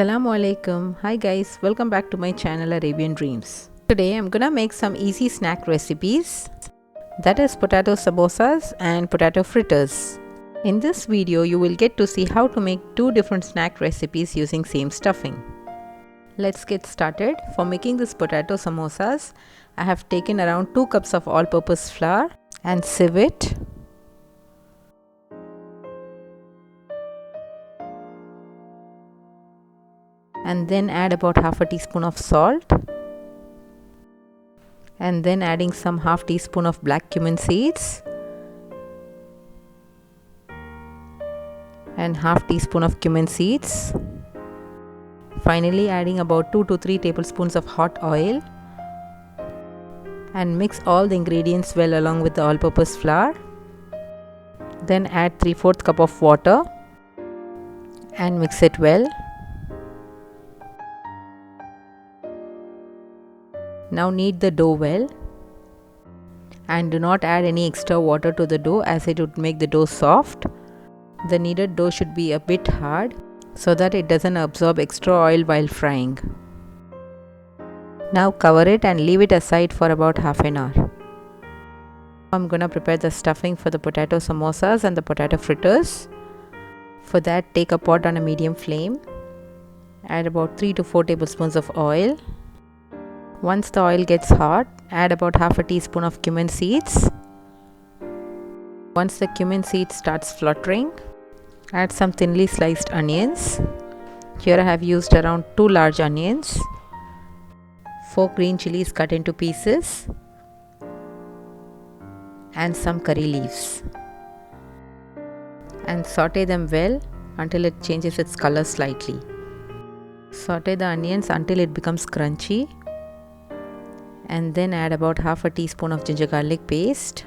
Assalamu alaikum. Hi guys, welcome back to my channel Arabian Dreams. Today I'm gonna make some easy snack recipes, that is potato samosas and potato fritters. In this video you will get to see how to make two different snack recipes using same stuffing. Let's get started. For making this potato samosas, I have taken around 2 cups of all-purpose flour and sieve it. And then add about half a teaspoon of salt, and then adding some half teaspoon of black cumin seeds and half teaspoon of cumin seeds. Finally adding about 2 to 3 tablespoons of hot oil, and mix all the ingredients well along with the all-purpose flour. Then add 3/4 cup of water and mix it well. Now knead the dough well, and do not add any extra water to the dough as it would make the dough soft. The kneaded dough should be a bit hard so that it doesn't absorb extra oil while frying. Now cover it and leave it aside for about half an hour. I'm gonna prepare the stuffing for the potato samosas and the potato fritters. For that, take a pot on a medium flame. Add about 3 to 4 tablespoons of oil. Once the oil gets hot, add about half a teaspoon of cumin seeds. Once the cumin seeds starts fluttering, add some thinly sliced onions. Here I have used around 2 large onions, 4 green chillies cut into pieces, and some curry leaves. And saute them well until it changes its color slightly. Saute the onions until it becomes crunchy, and then add about half a teaspoon of ginger garlic paste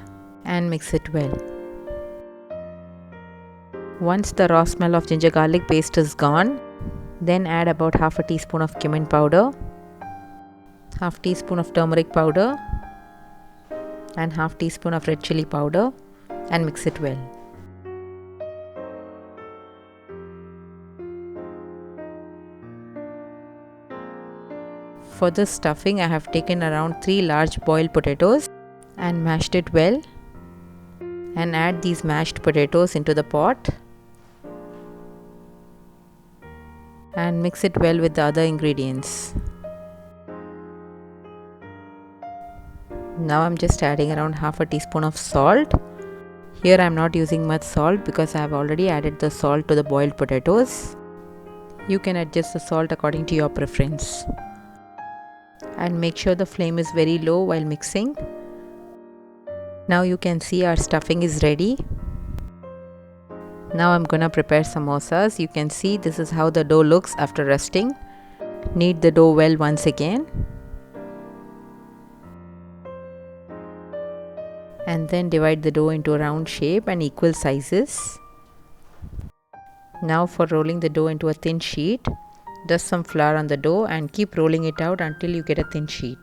and mix it well. Once the raw smell of ginger garlic paste is gone, then add about half a teaspoon of cumin powder, half teaspoon of turmeric powder, and half teaspoon of red chilli powder, and mix it well. For this stuffing, I have taken around 3 large boiled potatoes and mashed it well, and add these mashed potatoes into the pot and mix it well with the other ingredients. Now I'm just adding around half a teaspoon of salt. Here I'm not using much salt because I have already added the salt to the boiled potatoes. You can adjust the salt according to your preference. And make sure the flame is very low while mixing. Now you can see our stuffing is ready. Now I'm gonna prepare samosas. You can see this is how the dough looks after resting. Knead the dough well once again, and then divide the dough into a round shape and equal sizes. Now for rolling the dough into a thin sheet, dust some flour on the dough and keep rolling it out until you get a thin sheet.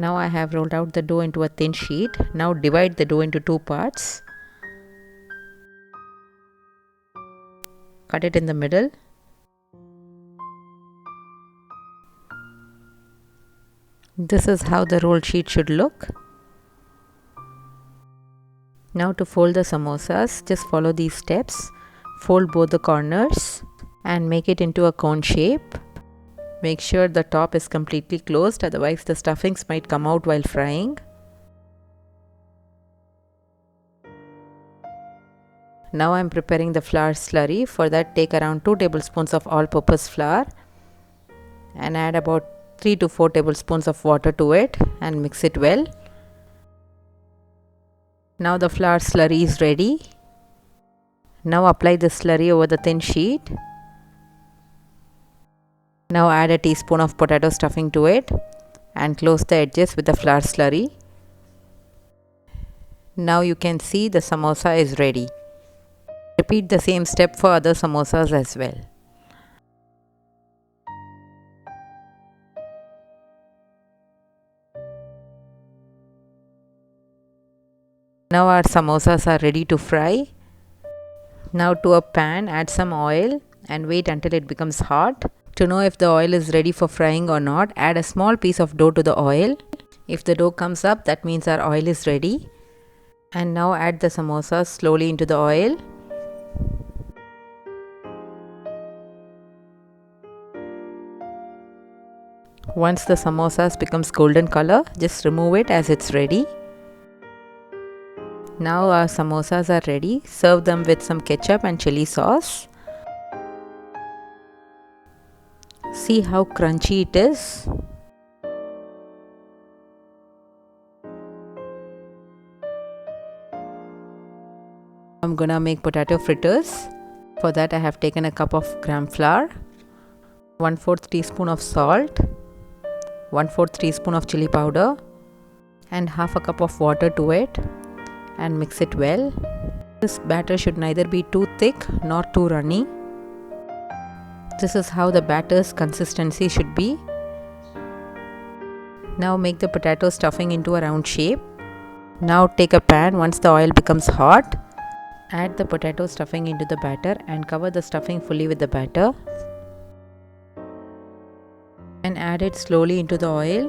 Now I have rolled out the dough into a thin sheet. Now divide the dough into 2 parts. Cut it in the middle. This is how the rolled sheet should look. Now to fold the samosas, just follow these steps. Fold both the corners and make it into a cone shape. Make sure the top is completely closed, otherwise the stuffings might come out while frying. Now I'm preparing the flour slurry. For that, take around 2 tablespoons of all-purpose flour and add about 3 to 4 tablespoons of water to it and mix it well. Now the flour slurry is ready. Now apply the slurry over the thin sheet. Now add a teaspoon of potato stuffing to it and close the edges with the flour slurry. Now you can see the samosa is ready. Repeat the same step for other samosas as well. Now our samosas are ready to fry. Now to a pan add some oil and wait until it becomes hot. To know if the oil is ready for frying or not, add a small piece of dough to the oil. If the dough comes up, that means our oil is ready. And now add the samosas slowly into the oil. Once the samosas becomes golden color, just remove it as it's ready. Now our samosas are ready. Serve them with some ketchup and chili sauce. See how crunchy it is. I'm gonna make potato fritters. For that I have taken a cup of gram flour, 1/4 teaspoon of salt, 1/4 teaspoon of chili powder and half a cup of water to it, and mix it well. This batter should neither be too thick nor too runny. This is how the batter's consistency should be. Now make the potato stuffing into a round shape. Now take a pan. Once the oil becomes hot, add the potato stuffing into the batter and cover the stuffing fully with the batter. And add it slowly into the oil.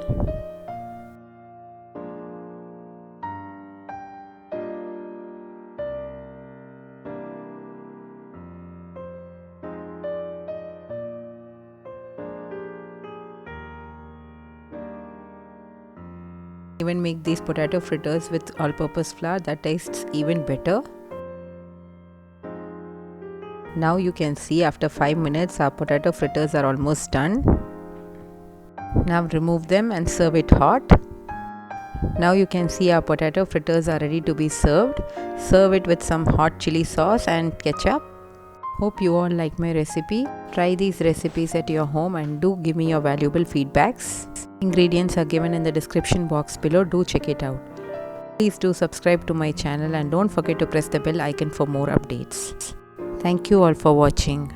Even make these potato fritters with all-purpose flour, that tastes even better. Now you can see after 5 minutes our potato fritters are almost done. Now remove them and serve it hot. Now you can see our potato fritters are ready to be served. Serve it with some hot chili sauce and ketchup. Hope you all like my recipe. Try these recipes at your home and do give me your valuable feedbacks. Ingredients are given in the description box below. Do check it out. Please do subscribe to my channel and don't forget to press the bell icon for more updates. Thank you all for watching.